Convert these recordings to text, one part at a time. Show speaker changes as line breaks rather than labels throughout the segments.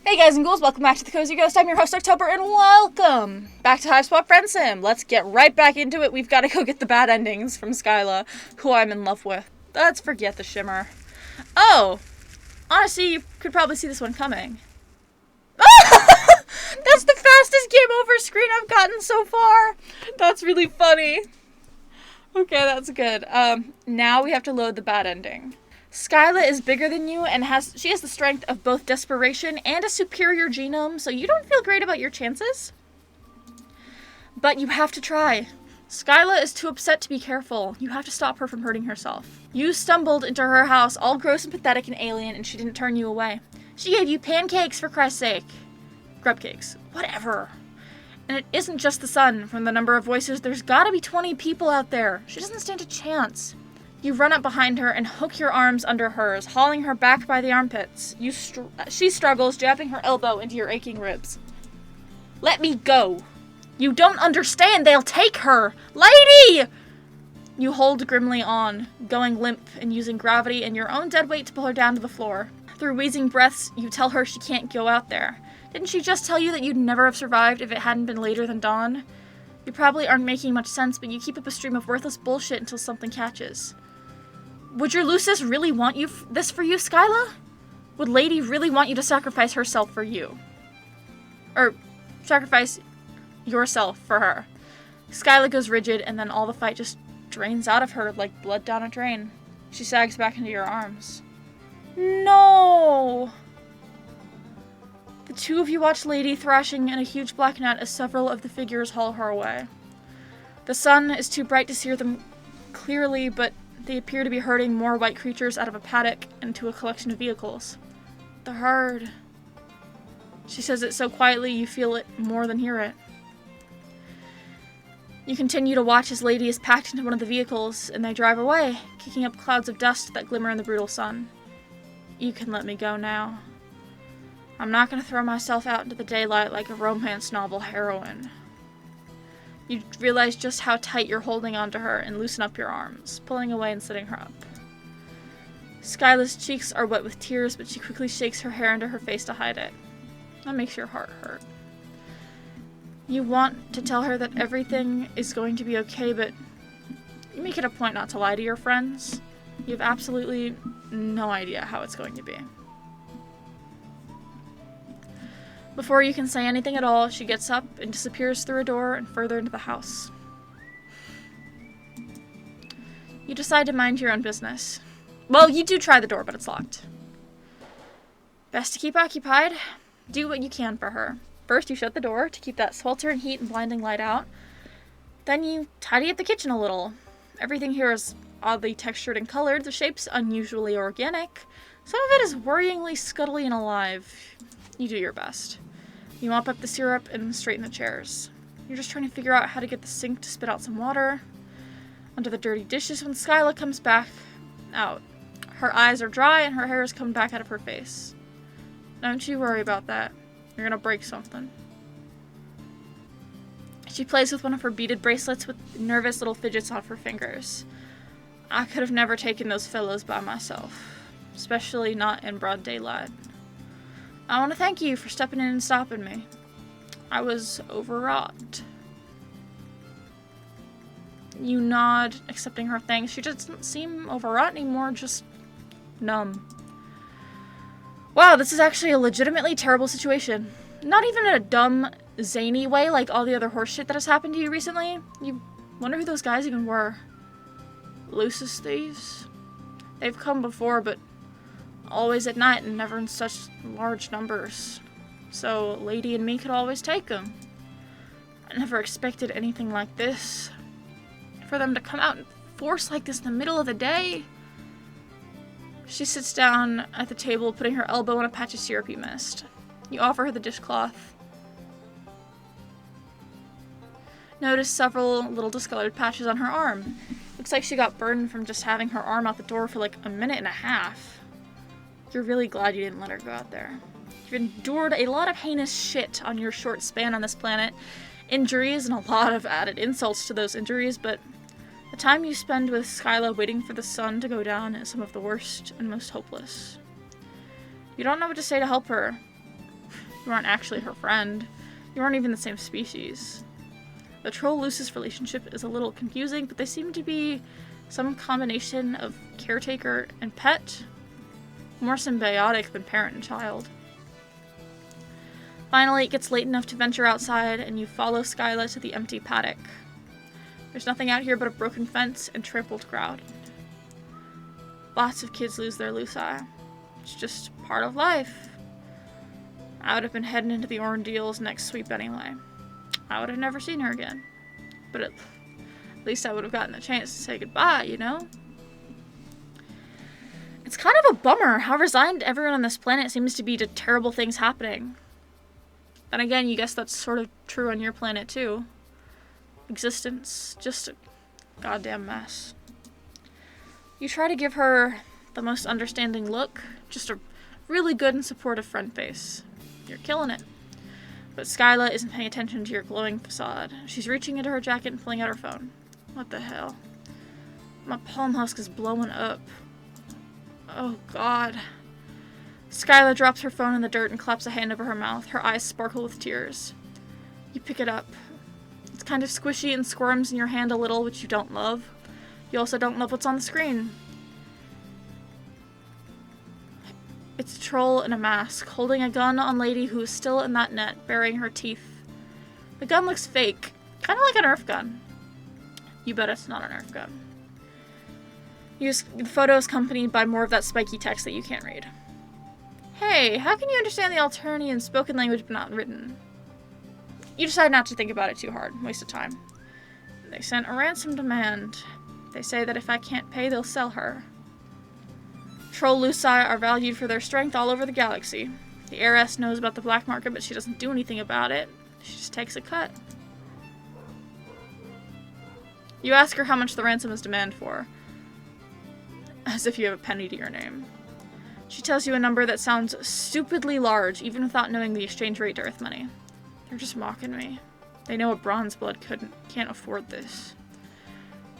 Hey guys and ghouls, welcome back to the Cozy Ghost. I'm your host October, and welcome back to Hiveswap Friensim. Let's get right back into it. We've got to go get the bad endings from Skyla, who I'm in love with. Let's forget the shimmer. Oh, honestly, you could probably see this one coming. That's the fastest game over screen I've gotten so far. That's really funny. Okay, that's good. Now we have to load the bad ending. Skyla is bigger than you and she has the strength of both desperation and a superior genome, so you don't feel great about your chances. But you have to try. Skyla is too upset to be careful. You have to stop her from hurting herself. You stumbled into her house all gross and pathetic and alien, and she didn't turn you away. She gave you pancakes, for Christ's sake. Grub cakes. Whatever. And it isn't just the sun. From the number of voices, there's gotta be 20 people out there. She doesn't stand a chance. You run up behind her and hook your arms under hers, hauling her back by the armpits. She struggles, jabbing her elbow into your aching ribs. Let me go. You don't understand. They'll take her. Lady! You hold grimly on, going limp and using gravity and your own dead weight to pull her down to the floor. Through wheezing breaths, you tell her she can't go out there. Didn't she just tell you that you'd never have survived if it hadn't been later than dawn? You probably aren't making much sense, but you keep up a stream of worthless bullshit until something catches. Would your Lucis really want this for you, Skyla? Would Lady really want you to sacrifice herself for you? Or sacrifice yourself for her? Skyla goes rigid, and then all the fight just drains out of her like blood down a drain. She sags back into your arms. No! The two of you watch Lady thrashing in a huge black net as several of the figures haul her away. The sun is too bright to see them clearly, but they appear to be herding more white creatures out of a paddock into a collection of vehicles. The herd. She says it so quietly you feel it more than hear it. You continue to watch as Lady is packed into one of the vehicles, and they drive away, kicking up clouds of dust that glimmer in the brutal sun. You can let me go now. I'm not going to throw myself out into the daylight like a romance novel heroine. You realize just how tight you're holding onto her and loosen up your arms, pulling away and sitting her up. Skyla's cheeks are wet with tears, but she quickly shakes her hair into her face to hide it. That makes your heart hurt. You want to tell her that everything is going to be okay, but you make it a point not to lie to your friends. You have absolutely no idea how it's going to be. Before you can say anything at all, she gets up and disappears through a door and further into the house. You decide to mind your own business. Well, you do try the door, but it's locked. Best to keep occupied. Do what you can for her. First, you shut the door to keep that sweltering heat and blinding light out. Then you tidy up the kitchen a little. Everything here is oddly textured and colored, the shape's unusually organic. Some of it is worryingly scuttly and alive. You do your best. You mop up the syrup and straighten the chairs. You're just trying to figure out how to get the sink to spit out some water under the dirty dishes when Skyla comes back out. Her eyes are dry and her hair is coming back out of her face. Don't you worry about that. You're gonna break something. She plays with one of her beaded bracelets with nervous little fidgets on her fingers. I could have never taken those fellows by myself, especially not in broad daylight. I want to thank you for stepping in and stopping me. I was overwrought. You nod, accepting her thanks. She doesn't seem overwrought anymore, just numb. Wow, this is actually a legitimately terrible situation. Not even in a dumb, zany way like all the other horseshit that has happened to you recently. You wonder who those guys even were. Lucis thieves? They've come before, but always at night and never in such large numbers. So Lady and me could always take them. I never expected anything like this. For them to come out in force like this in the middle of the day. She sits down at the table, putting her elbow on a patch of syrupy mist. You offer her the dishcloth. Notice several little discolored patches on her arm. Looks like she got burned from just having her arm out the door for like a minute and a half. You're really glad you didn't let her go out there. You've endured a lot of heinous shit on your short span on this planet. Injuries and a lot of added insults to those injuries, but the time you spend with Skyla waiting for the sun to go down is some of the worst and most hopeless. You don't know what to say to help her. You aren't actually her friend. You aren't even the same species. The troll-Lucis relationship is a little confusing, but they seem to be some combination of caretaker and pet. More symbiotic than parent and child. Finally, it gets late enough to venture outside, and you follow Skyla to the empty paddock. There's nothing out here but a broken fence and trampled ground. Lots of kids lose their Luci. It's just part of life. I would have been heading into the Ordeal's next sweep anyway. I would have never seen her again. But at least I would have gotten a chance to say goodbye, you know? It's kind of a bummer how resigned everyone on this planet seems to be to terrible things happening. And again, you guess that's sort of true on your planet too. Existence, just a goddamn mess. You try to give her the most understanding look, just a really good and supportive friend face. You're killing it. But Skyla isn't paying attention to your glowing facade. She's reaching into her jacket and pulling out her phone. What the hell? My palm husk is blowing up. Oh god. Skyla drops her phone in the dirt and claps a hand over her mouth. Her eyes sparkle with tears. You pick it up. It's kind of squishy and squirms in your hand a little, which you don't love. You also don't love what's on the screen. It's a troll in a mask, holding a gun on lady who is still in that net, burying her teeth. The gun looks fake, kind of like a Nerf gun. You bet it's not a Nerf gun. The photo is accompanied by more of that spiky text that you can't read. Hey, how can you understand the Alternian spoken language but not written? You decide not to think about it too hard. Waste of time. They sent a ransom demand. They say that if I can't pay, they'll sell her. Troll Luci are valued for their strength all over the galaxy. The heiress knows about the black market, but she doesn't do anything about it. She just takes a cut. You ask her how much the ransom is demanded for. As if you have a penny to your name. She tells you a number that sounds stupidly large, even without knowing the exchange rate to Earth money. They're just mocking me. They know a bronze blood can't afford this.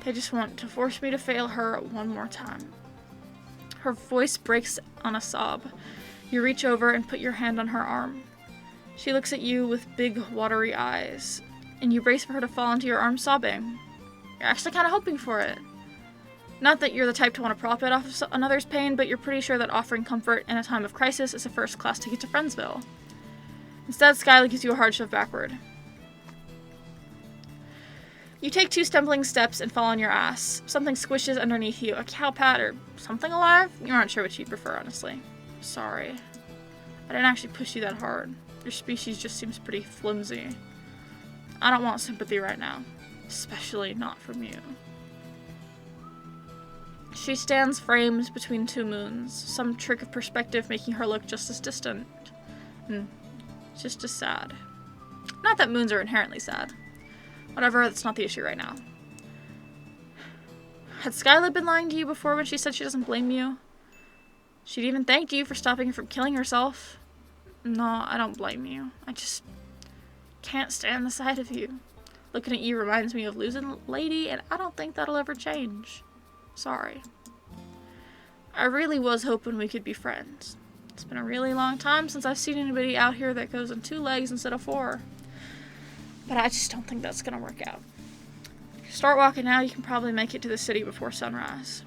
They just want to force me to fail her one more time. Her voice breaks on a sob. You reach over and put your hand on her arm. She looks at you with big, watery eyes, and you brace for her to fall into your arms sobbing. You're actually kind of hoping for it. Not that you're the type to want to profit off of another's pain, but you're pretty sure that offering comfort in a time of crisis is a first-class ticket to Friendsville. Instead, Skyla gives you a hard shove backward. You take 2 stumbling steps and fall on your ass. Something squishes underneath you. A cow pat or something alive? You aren't sure what you'd prefer, honestly. Sorry. I didn't actually push you that hard. Your species just seems pretty flimsy. I don't want sympathy right now. Especially not from you. She stands framed between 2 moons, some trick of perspective making her look just as distant. And just as sad. Not that moons are inherently sad. Whatever, that's not the issue right now. Had Skyla been lying to you before when she said she doesn't blame you? She'd even thanked you for stopping her from killing herself. No, I don't blame you. I just can't stand the sight of you. Looking at you reminds me of losing Lady, and I don't think that'll ever change. Sorry. I really was hoping we could be friends. It's been a really long time since I've seen anybody out here that goes on 2 legs instead of 4. But I just don't think that's gonna work out. If you start walking now, you can probably make it to the city before sunrise.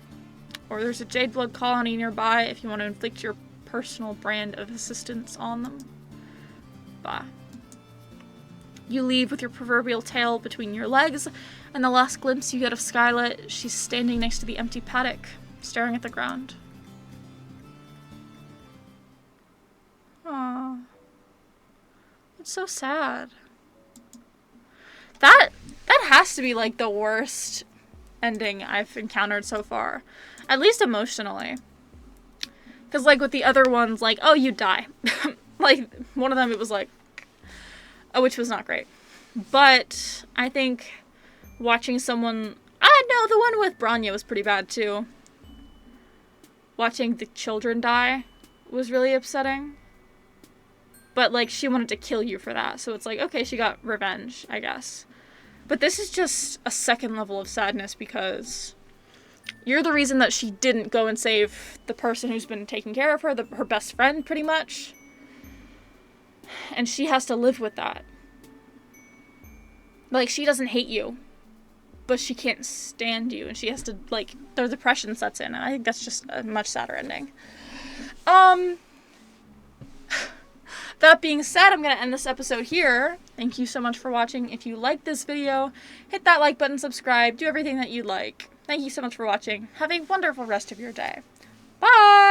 Or there's a Jade Blood colony nearby if you want to inflict your personal brand of assistance on them. Bye. You leave with your proverbial tail between your legs, and the last glimpse you get of Skyla, she's standing next to the empty paddock, staring at the ground. Aww. It's so sad. That has to be, like, the worst ending I've encountered so far. At least emotionally. Because, like, with the other ones, like, oh, you die. Like, one of them, it was like, oh, which was not great. But I think watching someone... no, the one with Branya was pretty bad, too. Watching the children die was really upsetting. But, like, she wanted to kill you for that. So it's like, okay, she got revenge, I guess. But this is just a second level of sadness because you're the reason that she didn't go and save the person who's been taking care of her, her best friend, pretty much. And she has to live with that. Like, she doesn't hate you, but she can't stand you, and she has to, like, their depression sets in, and I think that's just a much sadder ending. That being said, I'm going to end this episode here. Thank you so much for watching. If you like this video, hit that like button, subscribe, do everything that you like. Thank you so much for watching. Have a wonderful rest of your day. Bye!